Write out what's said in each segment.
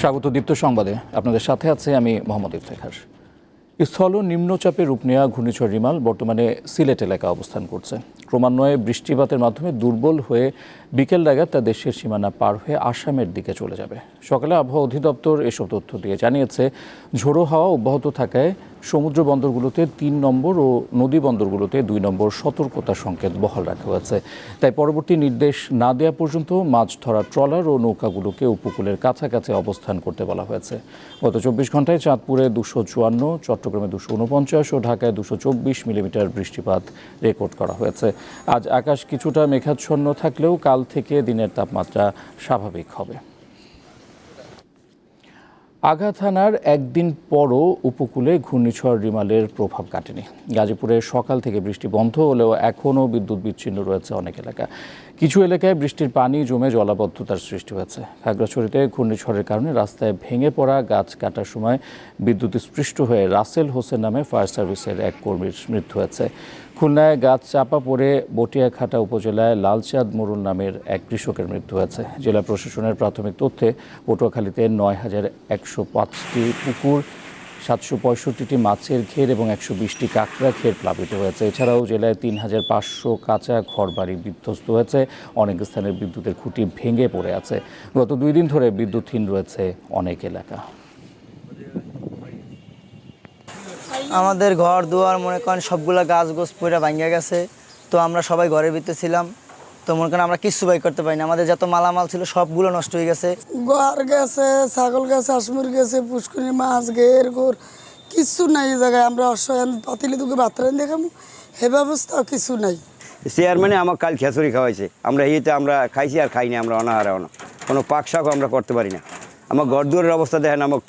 স্বাগত দীপ্ত সংবাদে, আপনাদের সাথে আছে আমি মোহাম্মদ ইফতেখার। স্থল নিম্নচাপের রূপ নেওয়া ঘূর্ণিঝড় রিমাল বর্তমানে সিলেট এলাকায় অবস্থান করছে। ক্রমান্বয়ে বৃষ্টিপাতের মাধ্যমে দুর্বল হয়ে বিকেল নাগাদ তা দেশের সীমানা পার হয়ে আসামের দিকে চলে যাবে। সকালে আবহাওয়া অধিদপ্তর এসব তথ্য দিয়ে জানিয়েছে, ঝোড়ো হাওয়া অব্যাহত থাকায় সমুদ্র বন্দরগুলোতে ৩ নম্বর ও নদী বন্দরগুলোতে 2 নম্বর সতর্কতা সংকেত বহাল রাখা হয়েছে। তাই পরবর্তী নির্দেশ না দেওয়া পর্যন্ত মাছ ধরা ট্রলার ও নৌকাগুলোকে উপকূলের কাছাকাছি অবস্থান করতে বলা হয়েছে। গত 24 ঘন্টায় চাঁদপুরে 254, চট্টগ্রামে 249 ও ঢাকায় 224 মিলিমিটার বৃষ্টিপাত রেকর্ড করা হয়েছে। আজ আকাশ কিছুটা মেঘাচ্ছন্ন থাকলেও কাল থেকে দিনের তাপমাত্রা স্বাভাবিক হবে। আঘা থানার একদিন পরও উপকূলে ঘূর্ণিঝড় রিমালের প্রভাব কাটেনি। গাজীপুরে সকাল থেকে বৃষ্টি বন্ধ হলেও এখনও বিদ্যুৎ বিচ্ছিন্ন রয়েছে অনেক এলাকা। কিছু এলাকায় বৃষ্টির পানি জমে জলাবদ্ধতার সৃষ্টি হয়েছে। খাগড়াছড়িতে ঘূর্ণিঝড়ের কারণে রাস্তায় ভেঙে পড়া গাছ কাটার সময় বিদ্যুৎস্পৃষ্ট হয়ে রাসেল হোসেন নামে ফায়ার সার্ভিসের এক কর্মীর মৃত্যু হয়েছে। খুলনায় গাছ চাপা পড়ে বটিয়াখাটা উপজেলায় লালচাঁদ মোড়ল নামের এক কৃষকের মৃত্যু হয়েছে। জেলা প্রশাসনের প্রাথমিক তথ্যে পটুয়াখালীতে ৯,১০৫টি পুকুর, ৭৬৫টি মাছের ঘের এবং ১২০টি কাঁকড়া ঘের প্লাবিত হয়েছে। এছাড়াও জেলায় ৩,৫০০ কাঁচা ঘরবাড়ি বিধ্বস্ত হয়েছে। অনেক স্থানের বিদ্যুতের খুঁটি ভেঙে পড়ে আছে। গত 2 দিন ধরে বিদ্যুৎহীন রয়েছে অনেক এলাকা। আমাদের ঘর দুয়ার মনে করেন সবগুলো গাছ গোছ পুরো ভাঙিয়া গেছে। তো আমরা সবাই ঘরের ভিতরে ছিলাম। তো মনে করেন আমরা কিচ্ছু বাই করতে পারিনি। আমাদের যত মালামাল ছিল সবগুলো নষ্ট হয়ে গেছে। ঘর গেছে, ছাগল গেছে, হাঁসমুর গেছে, পুষ্করি মাছ ঘের ঘোর কিচ্ছু নাই। এই জায়গায় আমরা অসহায় পাতিলে তোকে বাতরান দেখাবো, হে ব্যবস্থা কিছু নাই। চেয়ারম্যানে আমার কাল খিচুড়ি খাওয়াইছে, আমরা আমরা খাইছি আর খাইনি। আমরা অনাহারে কোনো পাক শাকও আমরা করতে পারি না। আমার ঘর দুয়ারের অবস্থা দেখেন আমার।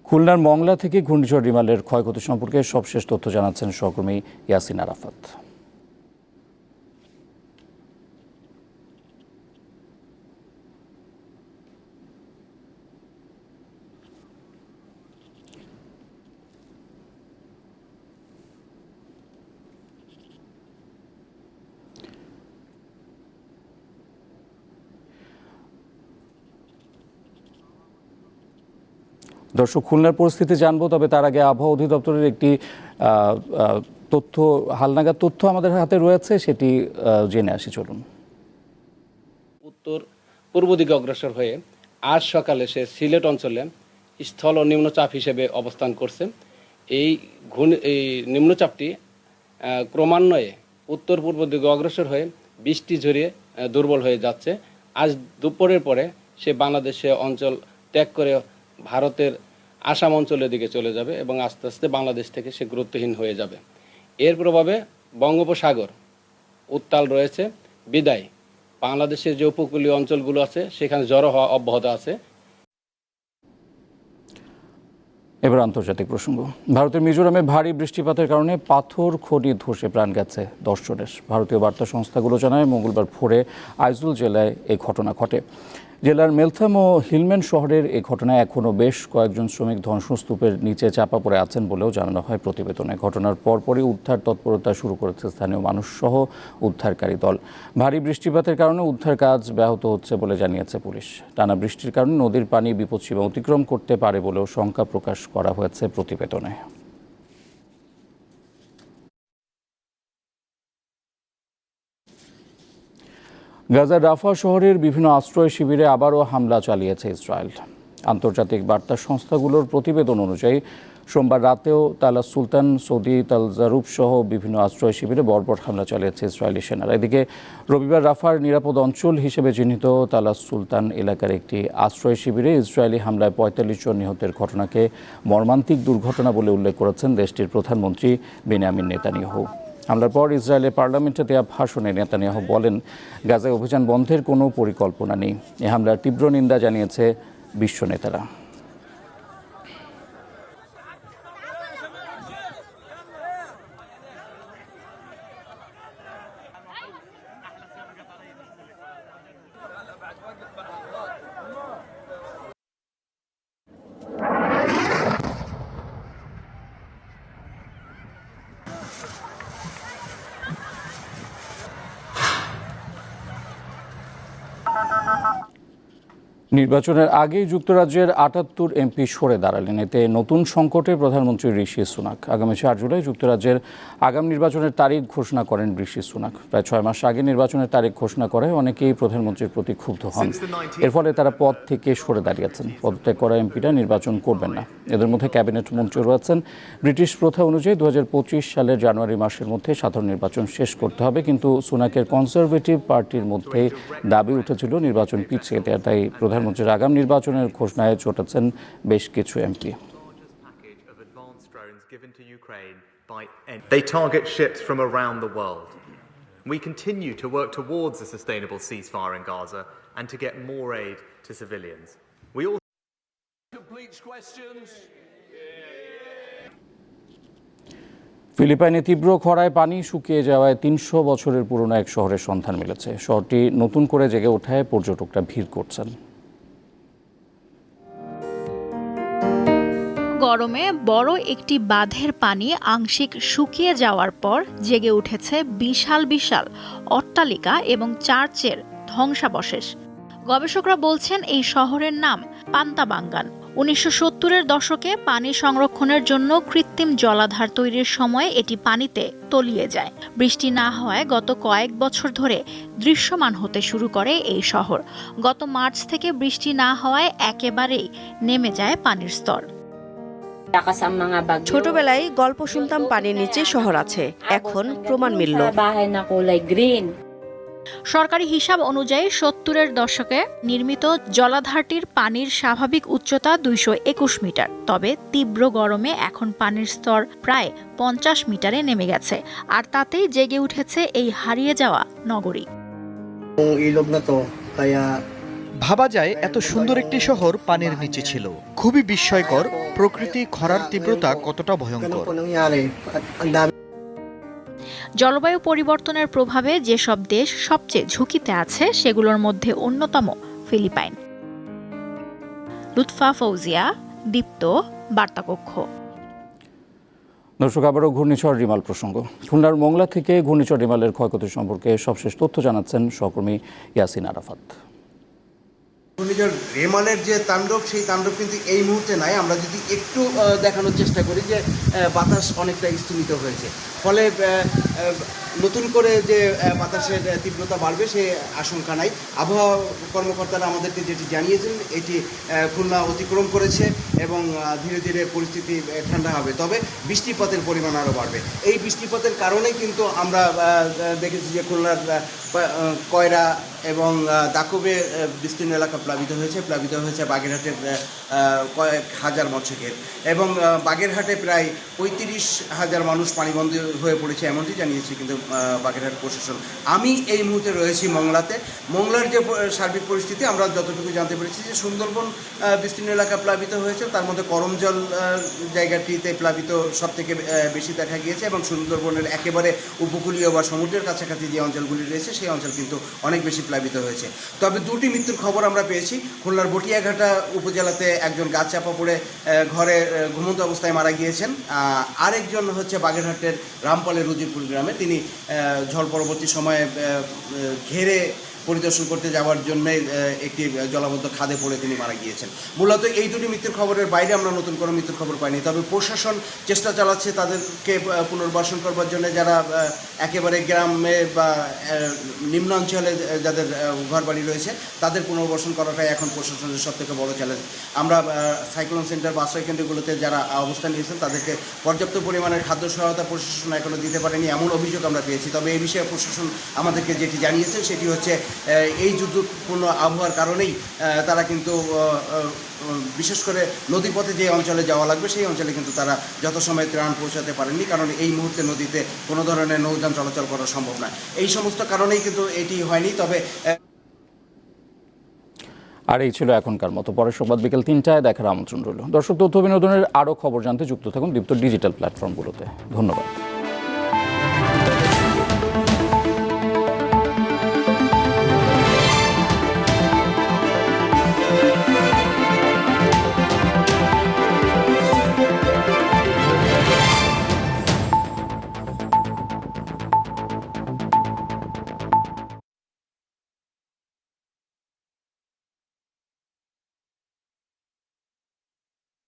খুলনার মংলা থেকে ঘূর্ণিঝড় রিমালের ক্ষয়ক্ষতি সম্পর্কে সবশেষ তথ্য জানাচ্ছেন সহকর্মী ইয়াসিন আরাফাত। দর্শক, খুলনার পরিস্থিতি জানবো, তবে তার আগে আবহাওয়া অধিদপ্তরের একটি তথ্য, হালনাগাদ তথ্য আমাদের হাতে রয়েছে, সেটি জেনে আসি। চলুন। উত্তর পূর্ব দিকে অগ্রসর হয়ে আজ সকালে সে সিলেট অঞ্চলে স্থল ও নিম্নচাপ হিসেবে অবস্থান করছে। এই নিম্নচাপটি ক্রমান্বয়ে উত্তর পূর্ব দিকে অগ্রসর হয়ে বৃষ্টি ঝরিয়ে দুর্বল হয়ে যাচ্ছে। আজ দুপুরের পরে সে বাংলাদেশে অঞ্চল ত্যাগ করে ভারতের আসাম অঞ্চলের দিকে চলে যাবে এবং আস্তে আস্তে বাংলাদেশ থেকে সে গুরুত্বহীন হয়ে যাবে। এর প্রভাবে বঙ্গোপসাগর উত্তাল রয়েছে বিদায় বাংলাদেশের যে উপকূলীয় অঞ্চলগুলো আছে সেখানে ঝড়ো হওয়া অব্যাহত আছে। এবার আন্তর্জাতিক প্রসঙ্গ। ভারতের মিজোরামে ভারী বৃষ্টিপাতের কারণে পাথর খনি ধসে প্রাণ গেছে 10 জনের। ভারতীয় বার্তা সংস্থাগুলো জানায়, মঙ্গলবার ভোরে আইজল জেলায় এই ঘটনা ঘটে। জেলার মেলথাম ও হিলম্যান শহরের এই ঘটনায় এখনও বেশ কয়েকজন শ্রমিক ধ্বংসস্তূপের নিচে চাপা পড়ে আছেন বলেও জানানো হয় প্রতিবেদনে। ঘটনার পরপরই উদ্ধার তৎপরতা শুরু করেছে স্থানীয় মানুষসহ উদ্ধারকারী দল। ভারী বৃষ্টিপাতের কারণে উদ্ধার কাজ ব্যাহত হচ্ছে বলে জানিয়েছে পুলিশ। টানা বৃষ্টির কারণে নদীর পানি বিপদসীমা অতিক্রম করতে পারে বলেও শঙ্কা প্রকাশ করা হয়েছে প্রতিবেদনে। গাজার রাফা শহরের বিভিন্ন আশ্রয় শিবিরে আবারও হামলা চালিয়েছে ইসরায়েল। আন্তর্জাতিক বার্তা সংস্থাগুলোর প্রতিবেদন অনুযায়ী সোমবার রাতেও তালাস সুলতান, সৌদি তাল জারুব সহ বিভিন্ন আশ্রয় শিবিরে বর্বর হামলা চালিয়েছে ইসরায়েলি সেনারা। এদিকে রবিবার রাফার নিরাপদ অঞ্চল হিসেবে চিহ্নিত তালাস সুলতান এলাকার একটি আশ্রয় শিবিরে ইসরায়েলি হামলায় ৪৫ জন নিহতের ঘটনাকে মর্মান্তিক দুর্ঘটনা বলে উল্লেখ করেছেন দেশটির প্রধানমন্ত্রী বেনিয়ামিন নেতানিয়াহু। হামলার পর ইসরায়েলের পার্লামেন্টে দেওয়া ভাষণে নেতানিয়াহু বলেন, গাজায় অভিযান বন্ধের কোনো পরিকল্পনা নেই। এ হামলার তীব্র নিন্দা জানিয়েছে বিশ্ব নেতারা। নির্বাচনের আগেই যুক্তরাজ্যের ৭৮ এমপি সরে দাঁড়ালেন। এতে নতুন সংকটে প্রধানমন্ত্রী ঋষি সুনাক। আগামী ৪ জুলাই যুক্তরাজ্যের আগাম নির্বাচনের তারিখ ঘোষণা করেন ঋষি সুনাক। প্রায় ৬ মাস আগে নির্বাচনের তারিখ ঘোষণা করে অনেকেই প্রধানমন্ত্রীর প্রতি ক্ষুব্ধ হন। এর ফলে তারা পদ থেকে সরে দাঁড়িয়েছেন। পদত্যাগ করা এমপিরা নির্বাচন করবেন না। এদের মধ্যে ক্যাবিনেট মন্ত্রী রয়েছেন। ব্রিটিশ প্রথা অনুযায়ী ২০২৫ সালের জানুয়ারি মাসের মধ্যে সাধারণ নির্বাচন শেষ করতে হবে, কিন্তু সুনাকের কনজারভেটিভ পার্টির মধ্যে দাবি উঠেছিল নির্বাচন পিছিয়ে দেয়। তাই প্রধানমন্ত্রীর আগাম নির্বাচনের ঘোষণায় চটেছেন বেশ কিছু MP. They target ships from around the world. We continue to work towards a sustainable ceasefire in Gaza and to get more aid to civilians. We also ফিলিপাইনে তীব্র খরায় পানি শুকিয়ে যাওয়ায় ৩০০ বছরের পুরনো এক শহরের সন্ধান মিলেছে। শহরটি নতুন করে জেগে ওঠায় পর্যটকরা ভিড় করছেন। গরমে বড় একটি বাঁধের পানি আংশিক শুকিয়ে যাওয়ার পর জেগে উঠেছে বিশাল বিশাল অট্টালিকা এবং চার্চের ধ্বংসাবশেষ। গবেষকরা বলছেন এই শহরের নাম পান্তাবাঙ্গান। ১৯৭০-এর দশকে পানি সংরক্ষণের জন্য কৃত্রিম জলাধার তৈরির সময় এটি পানিতে তলিয়ে যায়। বৃষ্টি না হওয়ায় গত কয়েক বছর ধরে দৃশ্যমান হতে শুরু করে এই শহর। গত মার্চ থেকে বৃষ্টি না হওয়ায় একেবারেই নেমে যায় পানির স্তর। ছোটবেলায় গল্প শুনতাম পানির নিচে শহর আছে, এখন প্রমাণ মিলল। সরকারি হিসাব অনুযায়ী ৭০-এর দশকে নির্মিত জলাধারটির পানির স্বাভাবিক উচ্চতা ২২১ মিটার। তবে তীব্র গরমে এখন পানির স্তর প্রায় ৫০ মিটারে নেমে গেছে, আর তাতেই জেগে উঠেছে এই হারিয়ে যাওয়া নগরী। ভাবা যায় এত সুন্দর একটি শহর পানির নিচে ছিল। খুবই বিস্ময়কর প্রকৃতি খরার তীব্রতা কতটা ভয়ঙ্কর। জলবায়ু পরিবর্তনের প্রভাবে যেসব দেশ সবচেয়ে ঝুঁকিতে আছে সেগুলোর মধ্যে অন্যতম ফিলিপাইন। লুৎফা ফৌজিয়া, দীপ্ত, বার্তাকক্ষ। দর্শক, আবারও ঘূর্ণিঝড় রিমাল প্রসঙ্গ। খুলনার মোংলা থেকে ঘূর্ণিঝড় রিমালের ক্ষয়ক্ষতি সম্পর্কে সবশেষ তথ্য জানাচ্ছেন সহকর্মী ইয়াসিন আরাফাত। ঘূর্ণিঝড় রেমালের যে তাণ্ডব, সেই তাণ্ডব কিন্তু এই মুহূর্তে নাই। আমরা যদি একটু দেখানোর চেষ্টা করি যে বাতাস অনেকটা স্থিমিত হয়েছে, ফলে নতুন করে যে বাতাসের তীব্রতা বাড়বে সে আশঙ্কা নাই। আবহাওয়া কর্মকর্তারা আমাদেরকে যেটি জানিয়েছেন, এটি খুলনা অতিক্রম করেছে এবং ধীরে ধীরে পরিস্থিতি ঠান্ডা হবে। তবে বৃষ্টিপাতের পরিমাণ আরও বাড়বে। এই বৃষ্টিপাতের কারণেই কিন্তু আমরা দেখেছি যে খুলনার কয়রা এবং দাকবে বিস্তীর্ণ এলাকা প্লাবিত হয়েছে বাগেরহাটের কয়েক হাজার মৎস্যক্ষেত, এবং বাগেরহাটে প্রায় ৩৫,০০০ মানুষ পানিবন্দী হয়ে পড়েছে, এমনটি জানিয়েছে কিন্তু বাগেরহাট প্রশাসন। আমি এই মুহূর্তে রয়েছি মোংলাতে। মোংলার যে সার্বিক পরিস্থিতি আমরা যতটুকু জানতে পেরেছি যে সুন্দরবন বিস্তীর্ণ এলাকা প্লাবিত হয়েছে, তার মধ্যে করমজল জায়গাটিতে প্লাবিত সবথেকে বেশি দেখা গিয়েছে, এবং সুন্দরবনের একেবারে উপকূলীয় বা সমুদ্রের কাছাকাছি যে অঞ্চলগুলি রয়েছে সেই অঞ্চল কিন্তু অনেক বেশি প্লাবিত হয়েছে। তবে দুটি মৃত্যুর খবর আমরা পেয়েছি। খুলনার বটিয়াঘাটা উপজেলাতে একজন গাছ চাপা পড়ে ঘরে ঘুমন্ত অবস্থায় মারা গিয়েছেন। আরেকজন হচ্ছে বাগেরহাটের রামপালের রুজিরপুর গ্রামে, তিনি ঝড় পরবর্তী সময়ে ঘেরে পরিদর্শন করতে যাওয়ার জন্যে একটি জলাবদ্ধ খাদে পড়ে তিনি মারা গিয়েছেন। মূলত এই দুটি মৃত্যুর খবরের বাইরে আমরা নতুন কোনো মৃত্যুর খবর পাইনি। তবে প্রশাসন চেষ্টা চালাচ্ছে তাদেরকে পুনর্বাসন করবার জন্য, যারা একেবারে গ্রামে বা নিম্ন অঞ্চলে যাদের ঘরবাড়ি রয়েছে তাদের পুনর্বাসন করাটাই এখন প্রশাসনের সবথেকে বড় চ্যালেঞ্জ। আমরা সাইক্লোন সেন্টার বা আশ্রয় কেন্দ্রগুলোতে যারা অবস্থান নিয়েছেন তাদেরকে পর্যাপ্ত পরিমাণের খাদ্য সহায়তা প্রশাসন এখনও দিতে পারেনি, এমন অভিযোগ আমরা পেয়েছি। তবে এই বিষয়ে প্রশাসন আমাদেরকে যেটি জানিয়েছেন সেটি হচ্ছে এই যুদ্ধপূর্ণ আবহাওয়ার কারণেই তারা কিন্তু বিশেষ করে নদীপথে যে অঞ্চলে যাওয়া লাগবে সেই অঞ্চলে কিন্তু তারা যথাসময়ে ত্রাণ পৌঁছাতে পারেননি, কারণ এই মুহূর্তে নদীতে কোনো ধরনের নৌযান চলাচল করা সম্ভব নয়। এই সমস্ত কারণেই কিন্তু এটি হয়নি। তবে আর এই ছিল এখনকার মতো। পরের সংবাদ বিকেল ৩টায় দেখার আমন্ত্রণ রইল। দর্শক, তথ্য বিনোদনের আরও খবর জানতে যুক্ত থাকুন দীপ্ত ডিজিটাল প্ল্যাটফর্মগুলোতে। ধন্যবাদ।